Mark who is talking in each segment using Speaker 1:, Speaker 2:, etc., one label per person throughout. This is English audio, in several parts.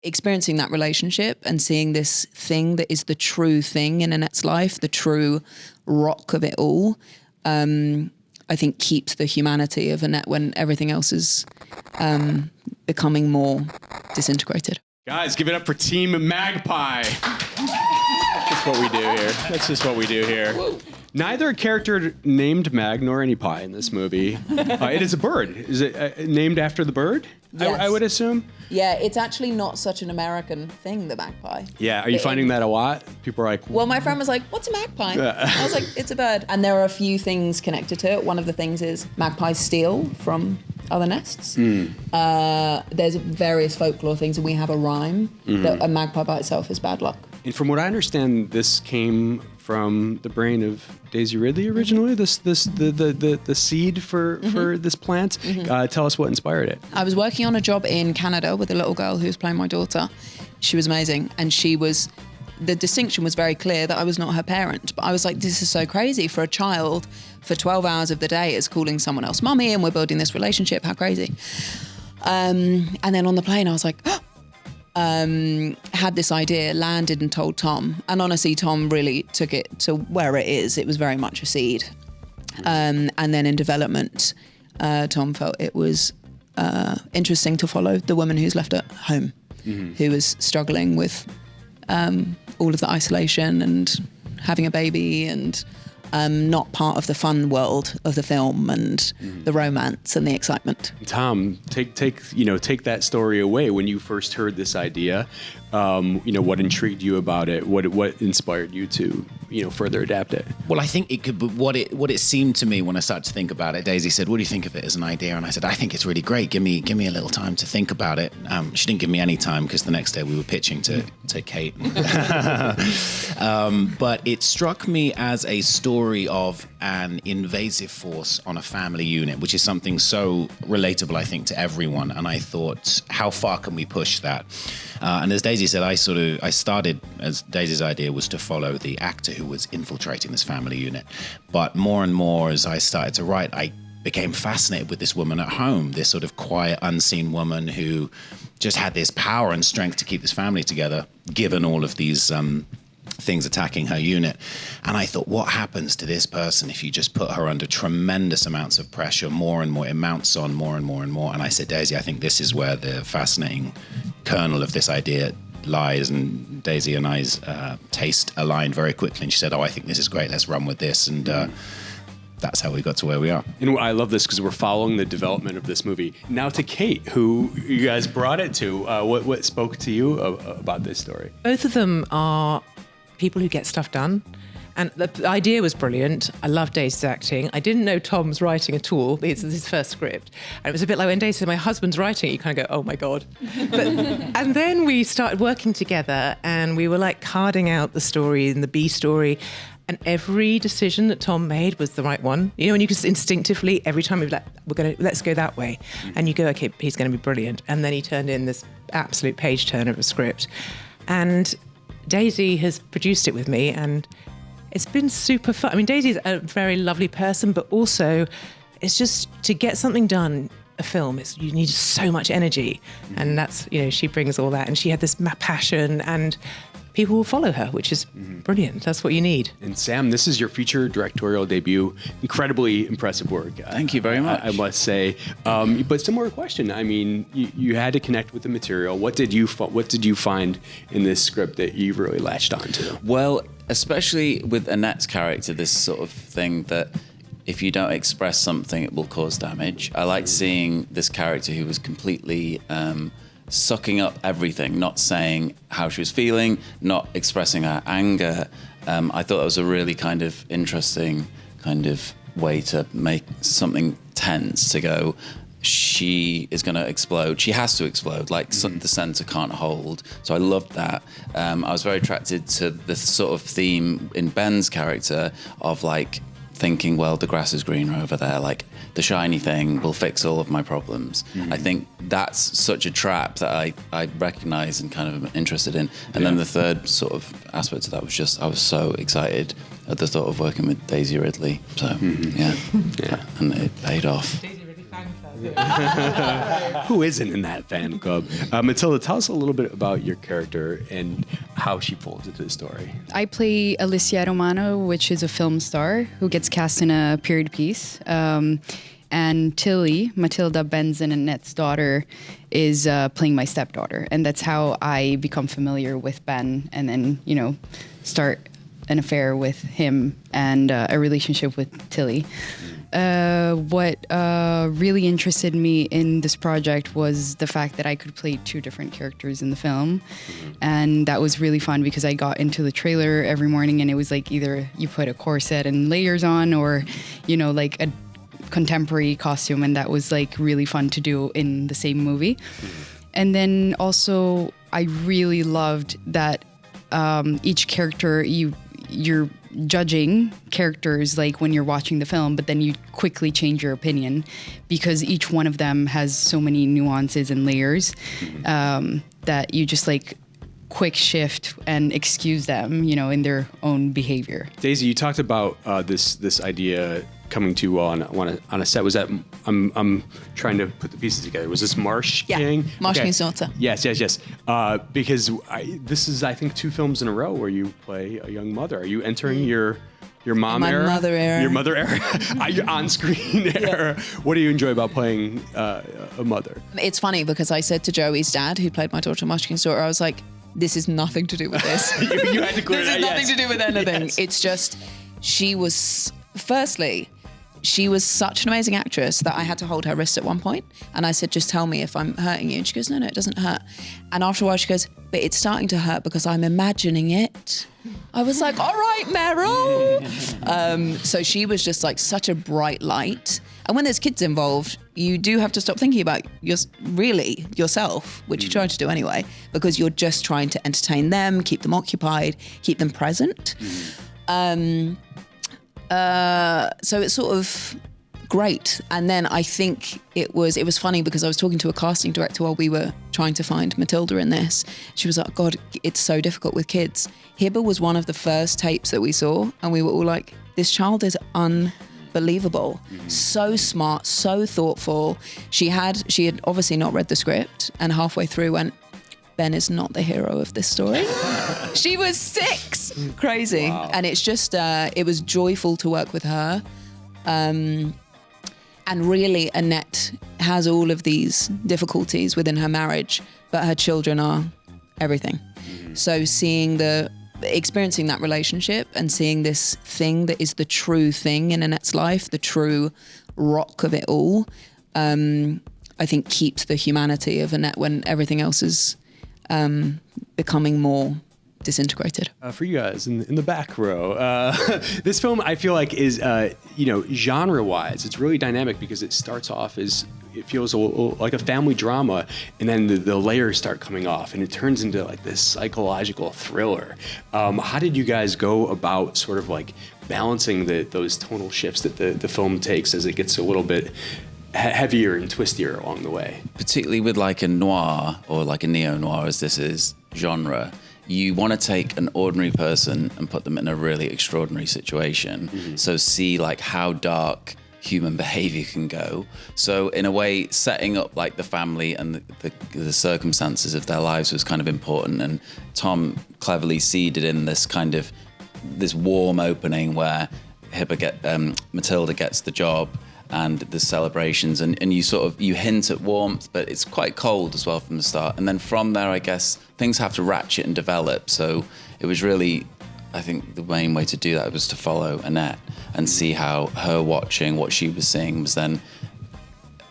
Speaker 1: experiencing that relationship and seeing this thing that is the true thing in Annette's life, the true rock of it all, I think keeps the humanity of Annette when everything else is becoming more disintegrated.
Speaker 2: Guys, give it up for Team Magpie. That's just what we do here. That's just what we do here. Neither character named Mag nor any pie in this movie. It is a bird. Is it named after the bird?
Speaker 1: Yes.
Speaker 2: I would assume.
Speaker 1: Yeah, it's actually not such an American thing, the magpie.
Speaker 2: Yeah, are you finding that a lot? People are like...
Speaker 1: Well, my friend was like, what's a magpie? I was like, it's a bird. And there are a few things connected to it. One of the things is magpies steal from other nests. There's various folklore things, and we have a rhyme that a magpie by itself is bad luck.
Speaker 2: And from what I understand, this came from the brain of Daisy Ridley originally, the seed for this plant. Tell us what inspired it.
Speaker 1: I was working on a job in Canada with a little girl who was playing my daughter. She was amazing. And the distinction was very clear that I was not her parent. But I was like, this is so crazy for a child for 12 hours of the day is calling someone else mummy, and we're building this relationship. How crazy. And then on the plane, I was like, had this idea, landed and told Tom. And honestly, Tom really took it to where it is. It was very much a seed. And then in development, Tom felt it was interesting to follow the woman who's left at home, who was struggling with all of the isolation and having a baby and not part of the fun world of the film and the romance and the excitement.
Speaker 2: Tom, take that story away. When you first heard this idea, what intrigued you about it? What inspired you to further adapt it?
Speaker 3: Well, I think it could be what it seemed to me when I started to think about it. Daisy said, "What do you think of it as an idea?" And I said, "I think it's really great. Give me a little time to think about it." She didn't give me any time because the next day we were pitching to Kate. But it struck me as a story of an invasive force on a family unit, which is something so relatable, I think, to everyone. And I thought, how far can we push that? And as Daisy said, I started, as Daisy's idea was to follow the actor who was infiltrating this family unit. But more and more as I started to write, I became fascinated with this woman at home, this sort of quiet, unseen woman who just had this power and strength to keep this family together, given all of these things attacking her unit. And I thought, what happens to this person if you just put her under tremendous amounts of pressure, more and more, it mounts on more and more and more. And I said, Daisy, I think this is where the fascinating kernel of this idea lies. And Daisy and I's taste aligned very quickly. And she said, I think this is great, let's run with this. And that's how we got to where we are.
Speaker 2: And I love this because we're following the development of this movie. Now to Kate, who you guys brought it to. What spoke to you about this story?
Speaker 4: Both of them are people who get stuff done. And the idea was brilliant. I love Daisy's acting. I didn't know Tom's writing at all. It's his first script. And it was a bit like when Daisy said, my husband's writing it, you kind of go, oh my God. And then we started working together and we were like carding out the story and the B story. And every decision that Tom made was the right one. And you just instinctively, every time we'd be like, let's go that way. And you go, okay, he's going to be brilliant. And then he turned in this absolute page turner of a script. And Daisy has produced it with me and it's been super fun. I mean, Daisy's a very lovely person, but also it's just to get something done, a film, you need so much energy. And that's, she brings all that and she had this passion and people will follow her, which is brilliant. That's what you need.
Speaker 2: And Sam, this is your feature directorial debut. Incredibly impressive work.
Speaker 5: Thank you very much.
Speaker 2: I must say. But similar question. I mean, you had to connect with the material. What did you find in this script that you really latched onto?
Speaker 5: Well, especially with Annette's character, this sort of thing that if you don't express something, it will cause damage. I liked seeing this character who was completely sucking up everything, not saying how she was feeling, not expressing her anger. I thought that was a really kind of interesting kind of way to make something tense, to go, she is going to explode. She has to explode, like the center can't hold. So I loved that. I was very attracted to this sort of theme in Ben's character of like thinking, well, the grass is greener over there, like the shiny thing will fix all of my problems. I think that's such a trap that I recognize and kind of am interested in. And then the third sort of aspect of that was just, I was so excited at the thought of working with Daisy Ridley. So, and it paid off.
Speaker 2: Who isn't in that fan club? Matilda, tell us a little bit about your character and how she folds into the story.
Speaker 6: I play Alicia Romano, which is a film star who gets cast in a period piece. And Tilly, Matilda, Ben's and Annette's daughter, is playing my stepdaughter. And that's how I become familiar with Ben and then, start an affair with him and a relationship with Tilly. What really interested me in this project was the fact that I could play two different characters in the film. And that was really fun because I got into the trailer every morning and it was like either you put a corset and layers on or, like a contemporary costume. And that was like really fun to do in the same movie. And then also I really loved that each character you're judging characters like when you're watching the film, but then you quickly change your opinion because each one of them has so many nuances and layers that you just like quick shift and excuse them, in their own behavior.
Speaker 2: Daisy, you talked about this idea coming to on a set. Was that I'm trying to put the pieces together? Was this Marsh King?
Speaker 1: Marsh King's daughter.
Speaker 2: Yes. Because this is I think 2 films in a row where you play a young mother. Are you entering your mom
Speaker 1: My
Speaker 2: era?
Speaker 1: mother era.
Speaker 2: Your mother era. Your on-screen era. What do you enjoy about playing a mother?
Speaker 1: It's funny because I said to Joey's dad, who played my daughter, Marsh King's daughter, I was like, this is nothing to do with this.
Speaker 2: you had to clear
Speaker 1: This
Speaker 2: that.
Speaker 1: is nothing to do with anything.
Speaker 2: Yes.
Speaker 1: It's just, she was such an amazing actress that I had to hold her wrist at one point. And I said, just tell me if I'm hurting you. And she goes, no, it doesn't hurt. And after a while she goes, but it's starting to hurt because I'm imagining it. I was like, all right, Meryl. So she was just like such a bright light. And when there's kids involved, you do have to stop thinking about yourself, which you try to do anyway, because you're just trying to entertain them, keep them occupied, keep them present. So it's sort of great. And then I think it was funny because I was talking to a casting director while we were trying to find Matilda in this. She was like, God, it's so difficult with kids. Hibba was one of the first tapes that we saw and we were all like, this child is unbelievable. So smart, so thoughtful. She had obviously not read the script and halfway through went, Ben is not the hero of this story. She was 6. Crazy. Wow. And it's just, it was joyful to work with her. And really, Annette has all of these difficulties within her marriage, but her children are everything. So experiencing that relationship and seeing this thing that is the true thing in Annette's life, the true rock of it all, I think keeps the humanity of Annette when everything else is becoming more disintegrated.
Speaker 2: For you guys in the back row, this film I feel like is, genre-wise, it's really dynamic because it starts off as it feels like a family drama, and then the layers start coming off, and it turns into like this psychological thriller. How did you guys go about sort of like balancing those tonal shifts that the film takes as it gets a little bit heavier and twistier along the way?
Speaker 5: Particularly with like a noir or like a neo-noir, as this is genre, you want to take an ordinary person and put them in a really extraordinary situation. So see like how dark human behavior can go. So in a way, setting up like the family and the circumstances of their lives was kind of important. And Tom cleverly seeded in this warm opening where Matilda gets the job and the celebrations, and you hint at warmth, but it's quite cold as well from the start. And then from there, I guess, things have to ratchet and develop. So it was really, I think the main way to do that was to follow Annette and see how her watching what she was seeing was then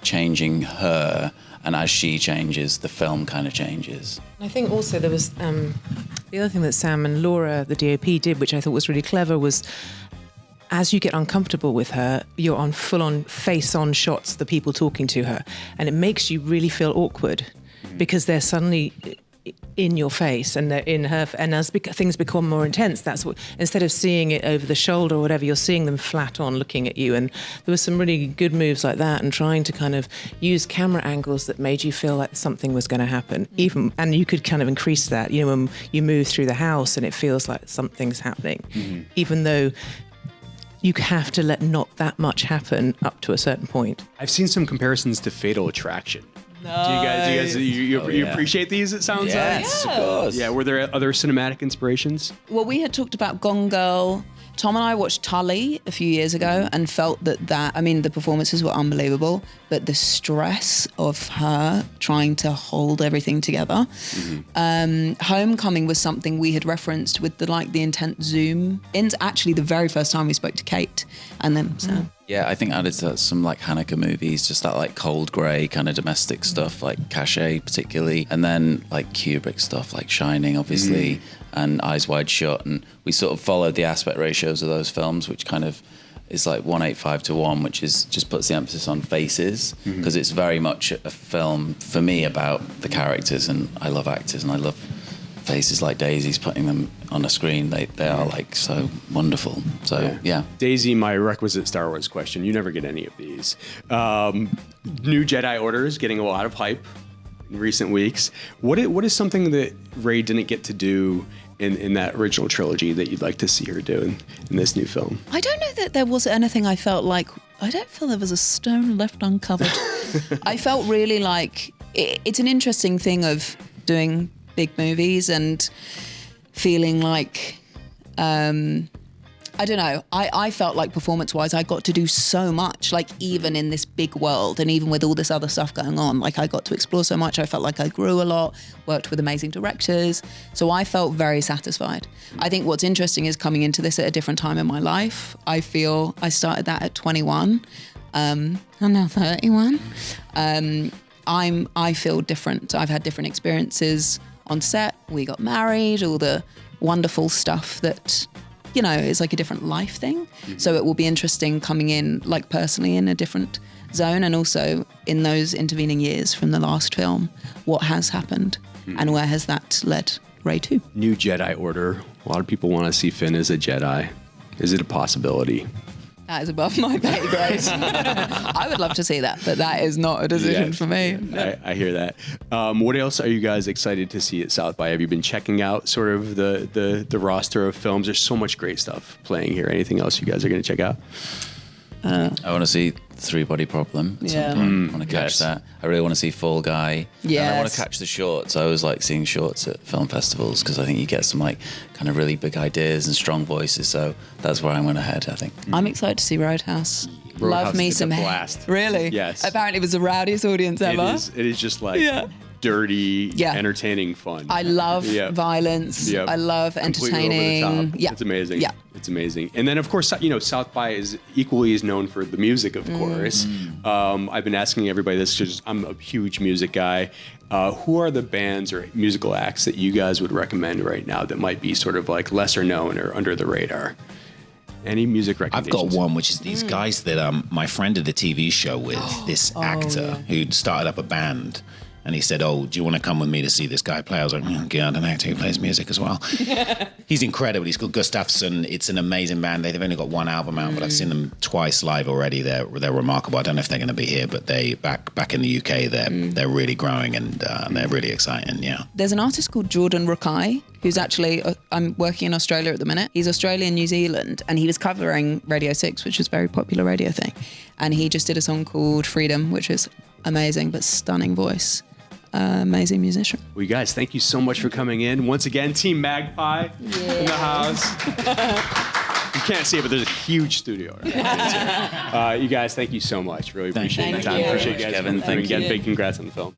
Speaker 5: changing her. And as she changes, the film kind of changes.
Speaker 4: I think also there was the other thing that Sam and Laura, the DOP, did, which I thought was really clever, was as you get uncomfortable with her, you're on full-on face-on shots of the people talking to her. And it makes you really feel awkward because they're suddenly in your face and they're in her. And as things become more intense, that's what, instead of seeing it over the shoulder or whatever, you're seeing them flat on looking at you. And there was some really good moves like that and trying to kind of use camera angles that made you feel like something was going to happen. And you could kind of increase that, when you move through the house and it feels like something's happening, even though you have to let not that much happen up to a certain point.
Speaker 2: I've seen some comparisons to Fatal Attraction. Do you appreciate these? It sounds
Speaker 5: Yes,
Speaker 2: like.
Speaker 5: of course.
Speaker 2: Yeah. Were there other cinematic inspirations?
Speaker 1: Well, we had talked about Gone Girl. Tom and I watched Tully a few years ago and felt that I mean, the performances were unbelievable, but the stress of her trying to hold everything together. Homecoming was something we had referenced with the intense zoom. It's actually the very first time we spoke to Kate and then Sam.
Speaker 5: Yeah, I think added to some like Haneke movies, just that like cold grey kind of domestic stuff, like Cachet particularly, and then like Kubrick stuff like Shining, obviously, and Eyes Wide Shut, and we sort of followed the aspect ratios of those films, which kind of is like 1:8:5 to 1, which is just puts the emphasis on faces, because it's very much a film for me about the characters, and I love actors and I love faces like Daisy's, putting them on a screen. They are like so wonderful. So yeah.
Speaker 2: Daisy, my requisite Star Wars question. You never get any of these. New Jedi Order is getting a lot of hype in recent weeks. What is something that Rey didn't get to do in that original trilogy that you'd like to see her do in this new film?
Speaker 1: I don't know that there was anything I felt like, I don't feel there was a stone left uncovered. I felt really like, it's an interesting thing of doing big movies and feeling like, I don't know, I felt like performance-wise, I got to do so much, like even in this big world and even with all this other stuff going on, like I got to explore so much. I felt like I grew a lot, worked with amazing directors. So I felt very satisfied. I think what's interesting is coming into this at a different time in my life. I feel I started that at 21. I'm now 31. I feel different. I've had different experiences on set. We got married, all the wonderful stuff that, you know, is like a different life thing. So it will be interesting coming in, like personally, in a different zone, and also in those intervening years from the last film, what has happened and where has that led Rey to?
Speaker 2: New Jedi Order. A lot of people want to see Finn as a Jedi. Is it a possibility?
Speaker 1: That is above my pay grade. I would love to see that, but that is not a decision for me.
Speaker 2: I hear that. What else are you guys excited to see at South by? Have you been checking out sort of the roster of films? There's so much great stuff playing here. Anything else you guys are going to check out?
Speaker 5: I want to see Three Body Problem at some point. I want to catch that. I really want to see Fall Guy. And I want to catch the shorts. I always like seeing shorts at film festivals because I think you get some like kind of really big ideas and strong voices. So that's where I'm going to head, I think.
Speaker 1: I'm excited to see Roadhouse. Love me
Speaker 2: is
Speaker 1: some
Speaker 2: a blast.
Speaker 1: Really?
Speaker 2: Yes.
Speaker 1: Apparently it was the rowdiest audience ever.
Speaker 2: It is just like dirty, entertaining fun.
Speaker 1: I love violence.
Speaker 2: Yep.
Speaker 1: I love entertaining.
Speaker 2: Over the top.
Speaker 1: Yeah.
Speaker 2: It's amazing.
Speaker 1: Yeah.
Speaker 2: It's amazing. And then, of course, you know, South by is equally as known for the music, of course. I've been asking everybody this because I'm a huge music guy. Who are the bands or musical acts that you guys would recommend right now that might be sort of like lesser known or under the radar? Any music
Speaker 3: I've
Speaker 2: recommendations?
Speaker 3: got one, which is these guys that my friend did a TV show with, this actor who'd started up a band. And he said, "Oh, do you want to come with me to see this guy play?" I was like, "Oh, God, an actor who plays music as well." He's incredible. He's called Gustafsson. It's an amazing band. They've only got one album out, but I've seen them twice live already. They're remarkable. I don't know if they're going to be here, but they back in the UK, they're really growing and they're really exciting. Yeah.
Speaker 1: There's an artist called Jordan Rukai who's actually, I'm working in Australia at the minute. He's Australian, New Zealand, and he was covering Radio 6, which is a very popular radio thing. And he just did a song called Freedom, which is amazing, but stunning voice. Amazing musician.
Speaker 2: Well, you guys, thank you so much for coming in. Once again, Team Magpie in the house. You can't see it, but there's a huge studio. Right? You guys, thank you so much. Really appreciate the time.
Speaker 1: you.
Speaker 2: Appreciate you guys.
Speaker 5: Kevin. Thank you.
Speaker 2: Big congrats on the film.